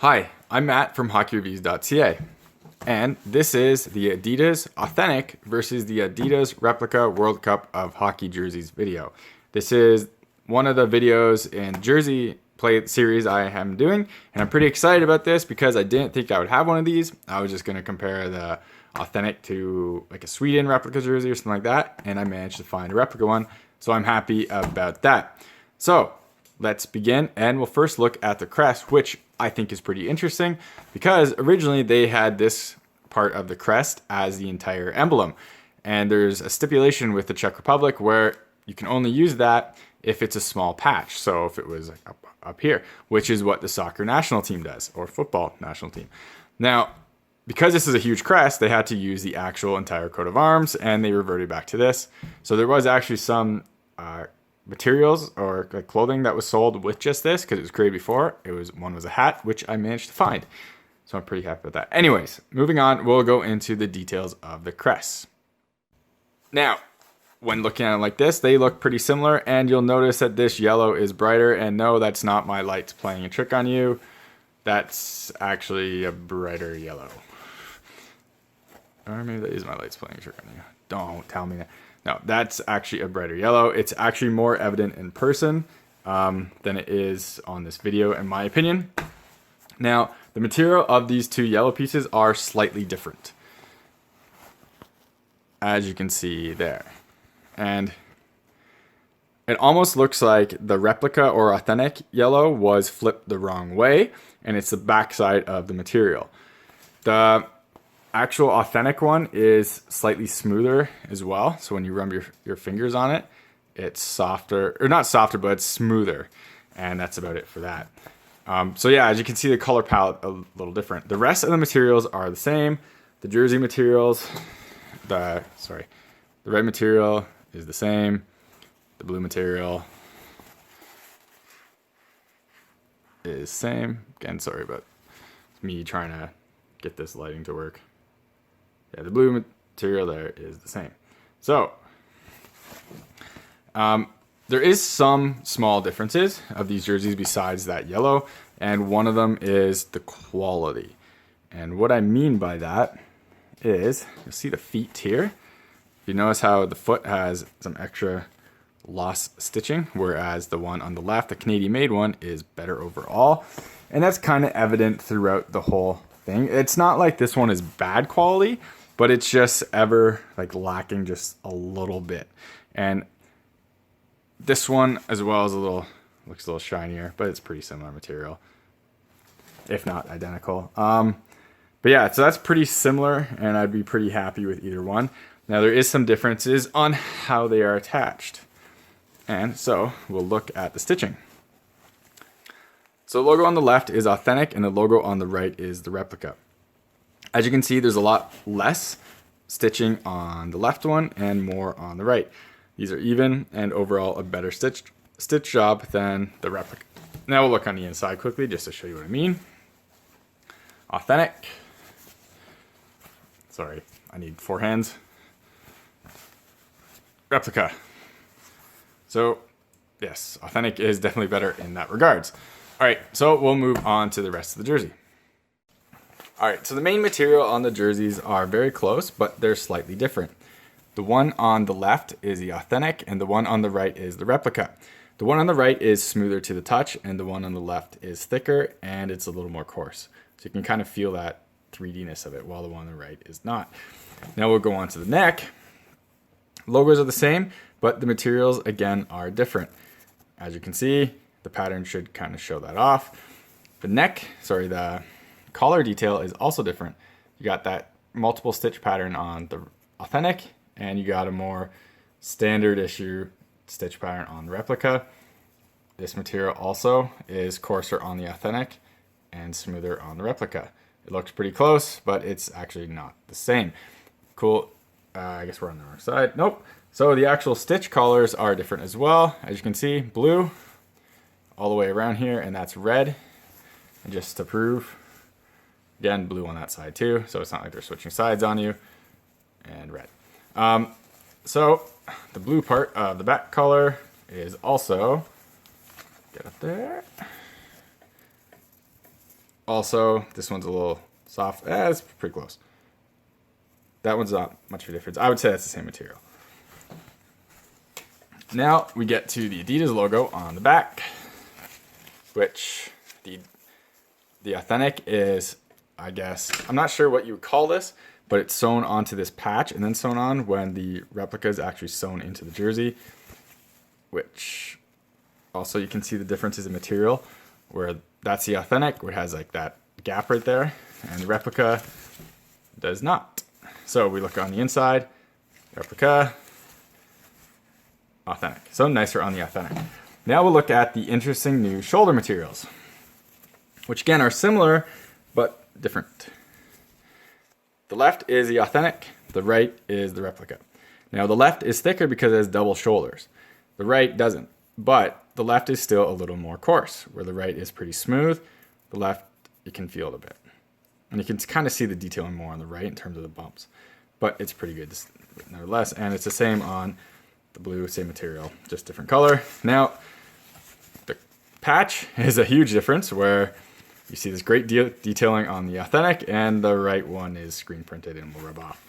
Hi, I'm Matt from HockeyReviews.ca, and this is the Adidas Authentic versus the Adidas Replica World Cup of Hockey Jerseys video. This is one of the videos in jersey play series I am doing, and I'm pretty excited about this because I didn't think I would have one of these. I was just going to compare the Authentic to like a Sweden replica jersey or something like that, and I managed to find a replica one, so I'm happy about that. So let's begin, and we'll first look at the crest, which I think is pretty interesting because originally they had this part of the crest as the entire emblem. And there's a stipulation with the Czech Republic where you can only use that if it's a small patch. So if it was up here, which is what the soccer national team does, or football national team. Now, because this is a huge crest, they had to use the actual entire coat of arms, and they reverted back to this. So there was actually some materials or like clothing that was sold with just this because it was created before. One was a hat, which I managed to find. So I'm pretty happy with that. Anyways, moving on, we'll go into the details of the crests. Now, when looking at it like this, they look pretty similar, and you'll notice that this yellow is brighter, and no, that's not my lights playing a trick on you. That's actually a brighter yellow. Or maybe that is my lights playing a trick on you. Don't tell me that. No, that's actually a brighter yellow. It's actually more evident in person than it is on this video, in my opinion. Now, the material of these two yellow pieces are slightly different, as you can see there. And it almost looks like the replica or authentic yellow was flipped the wrong way, and it's the backside of the material. The actual authentic one is slightly smoother as well. So when you rub your fingers on it, it's softer, or not softer, but it's smoother. And that's about it for that. So yeah, as you can see, the color palette a little different. The rest of the materials are the same. The jersey materials, the red material is the same. The blue material is same. Again, sorry about me trying to get this lighting to work. Yeah, the blue material there is the same. So, there is some small differences of these jerseys besides that yellow, and one of them is the quality. And what I mean by that is, you'll see the feet here. You notice how the foot has some extra loss stitching, whereas the one on the left, the Canadian-made one, is better overall. And that's kind of evident throughout the whole thing. It's not like this one is bad quality, but it's just ever like lacking just a little bit. And this one as well is looks a little shinier, but it's pretty similar material, if not identical. But yeah, so that's pretty similar, and I'd be pretty happy with either one. Now there is some differences on how they are attached. And so we'll look at the stitching. So the logo on the left is authentic, and the logo on the right is the replica. As you can see, there's a lot less stitching on the left one and more on the right. These are even and overall a better stitch job than the replica. Now we'll look on the inside quickly just to show you what I mean. Authentic. Sorry, I need 4 hands. Replica. So yes, authentic is definitely better in that regards. All right, so we'll move on to the rest of the jersey. All right, so the main material on the jerseys are very close, but they're slightly different. The one on the left is the authentic, and the one on the right is the replica. The one on the right is smoother to the touch, and the one on the left is thicker, and it's a little more coarse. So you can kind of feel that 3D-ness of it, while the one on the right is not. Now we'll go on to the neck. Logos are the same, but the materials, again, are different. As you can see, the pattern should kind of show that off. The collar detail is also different. You got that multiple stitch pattern on the authentic, and you got a more standard issue stitch pattern on the replica. This material also is coarser on the authentic and smoother on the replica. It looks pretty close, but it's actually not the same. Cool. I guess we're on the wrong side. Nope. So the actual stitch collars are different as well. As you can see, blue all the way around here, and that's red. And just to prove, again, blue on that side too, so it's not like they're switching sides on you, and red. So the blue part of the back collar is also, get up there, also, this one's a little soft. It's pretty close. That one's not much of a difference. I would say that's the same material. Now we get to the Adidas logo on the back, which the Authentic is, I guess, I'm not sure what you would call this, but it's sewn onto this patch and then sewn on when the Replica is actually sewn into the jersey, which also you can see the differences in material, where that's the Authentic, where it has like that gap right there, and the Replica does not. So we look on the inside, Replica, Authentic. So nicer on the Authentic. Now we'll look at the interesting new shoulder materials, which again are similar, but different. The left is the Authentic, the right is the Replica. Now the left is thicker because it has double shoulders. The right doesn't, but the left is still a little more coarse, where the right is pretty smooth. The left, you can feel it a bit. And you can kind of see the detailing more on the right in terms of the bumps, but it's pretty good nevertheless. And it's the same on the blue, same material, just different color. Now, the patch is a huge difference, where you see this great detailing on the Authentic, and the right one is screen printed and will rub off.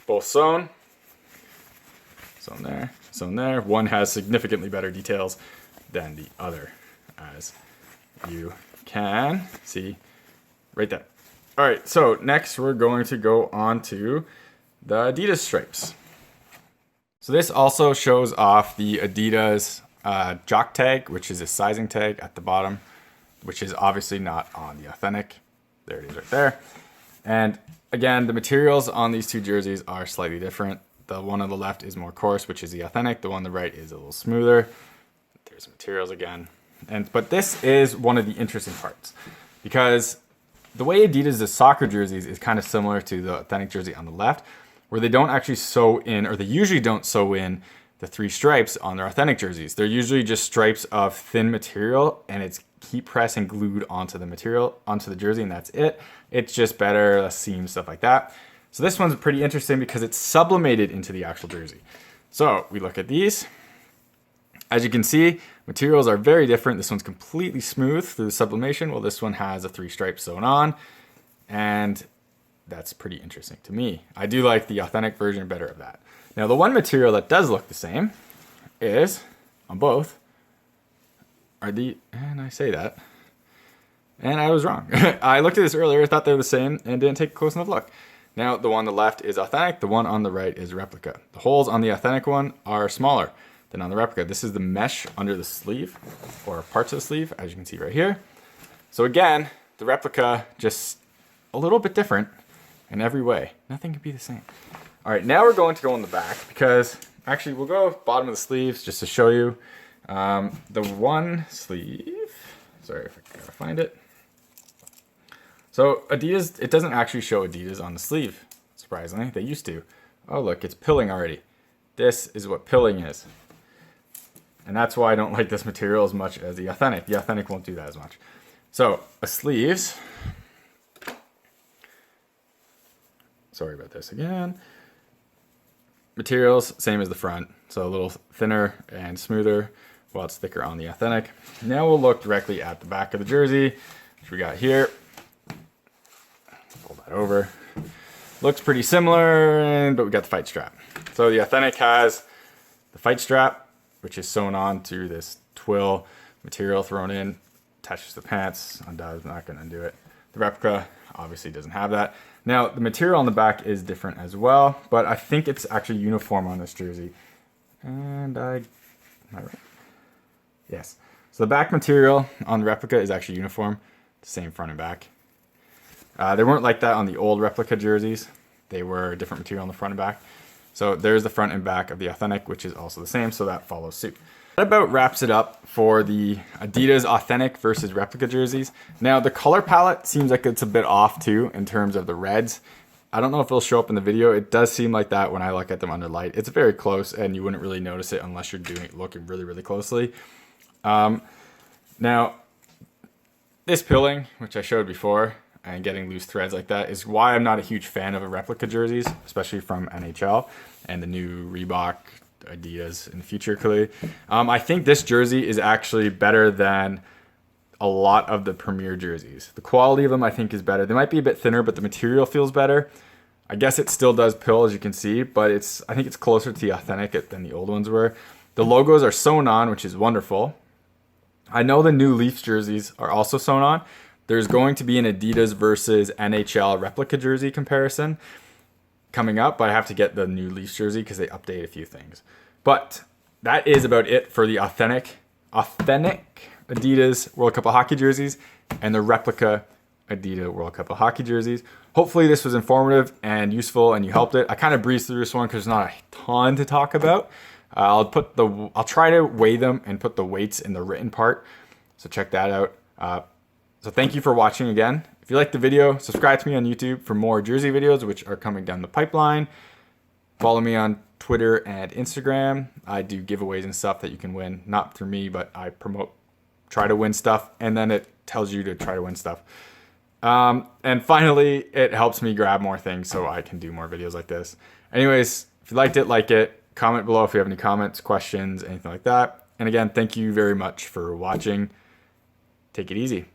Both sewn. Sewn there, sewn there. One has significantly better details than the other, as you can see right there. All right, so next we're going to go on to the Adidas Stripes. So this also shows off the Adidas jock tag, which is a sizing tag at the bottom, which is obviously not on the Authentic. There it is right there. And again, the materials on these two jerseys are slightly different. The one on the left is more coarse, which is the Authentic. The one on the right is a little smoother. There's materials again. But this is one of the interesting parts, because the way Adidas does soccer jerseys is kind of similar to the Authentic jersey on the left, where they don't actually sew in, or they usually don't sew in, the 3 stripes on their Authentic jerseys. They're usually just stripes of thin material, and it's heat pressed and glued onto the material, onto the jersey, and that's it. It's just better, seams, stuff like that. So this one's pretty interesting because it's sublimated into the actual jersey. So we look at these. As you can see, materials are very different. This one's completely smooth through the sublimation, while this one has a 3 stripes sewn on, and that's pretty interesting to me. I do like the Authentic version better of that. Now, the one material that does look the same is, on both, and I say that, and I was wrong. I looked at this earlier, thought they were the same, and didn't take a close enough look. Now, the one on the left is Authentic, the one on the right is Replica. The holes on the Authentic one are smaller than on the Replica. This is the mesh under the sleeve, or parts of the sleeve, as you can see right here. So again, the Replica just a little bit different in every way. Nothing could be the same. All right, now we're going to go on the back, because actually we'll go bottom of the sleeves just to show you. The one sleeve, sorry if I gotta find it. So Adidas, it doesn't actually show Adidas on the sleeve, surprisingly. They used to. Oh look, it's pilling already. This is what pilling is. And that's why I don't like this material as much as the Authentic. The Authentic won't do that as much. So a sleeves, sorry about this again. Materials, same as the front. So a little thinner and smoother, while it's thicker on the Authentic. Now we'll look directly at the back of the jersey, which we got here. Pull that over. Looks pretty similar, but we got the fight strap. So the Authentic has the fight strap, which is sewn on to this twill material thrown in, attaches to the pants. I'm not going to undo it. The Replica obviously doesn't have that. Now, the material on the back is different as well, but I think it's actually uniform on this jersey. And am I right? Yes. So the back material on the Replica is actually uniform, the same front and back. They weren't like that on the old Replica jerseys. They were different material on the front and back. So there's the front and back of the Authentic, which is also the same, so that follows suit. That about wraps it up for the Adidas Authentic versus Replica jerseys. Now, the color palette seems like it's a bit off too in terms of the reds. I don't know if it'll show up in the video. It does seem like that when I look at them under light. It's very close, and you wouldn't really notice it unless you're looking really, really closely. Now, this pilling, which I showed before, and getting loose threads like that is why I'm not a huge fan of Replica jerseys, especially from NHL and the new Reebok, Adidas in the future, clearly. I think this jersey is actually better than a lot of the Premier jerseys. The quality of them I think is better. They might be a bit thinner, but the material feels better. I guess it still does pill, as you can see, but I think it's closer to the authentic than the old ones were. The logos are sewn on, which is wonderful. I know the new Leafs jerseys are also sewn on. There's going to be an Adidas versus NHL replica jersey comparison coming up, but I have to get the new Leafs jersey because they update a few things. But that is about it for the authentic Adidas World Cup of Hockey jerseys and the replica Adidas World Cup of Hockey jerseys. Hopefully this was informative and useful and you helped it. I kind of breezed through this one because there's not a ton to talk about. I'll try to weigh them and put the weights in the written part. So check that out. So thank you for watching again. If you liked the video, subscribe to me on YouTube for more jersey videos, which are coming down the pipeline. Follow me on Twitter and Instagram. I do giveaways and stuff that you can win, not through me, but I try to win stuff, and then it tells you to try to win stuff. And finally, it helps me grab more things so I can do more videos like this. Anyways, if you liked it, like it. Comment below if you have any comments, questions, anything like that. And again, thank you very much for watching. Take it easy.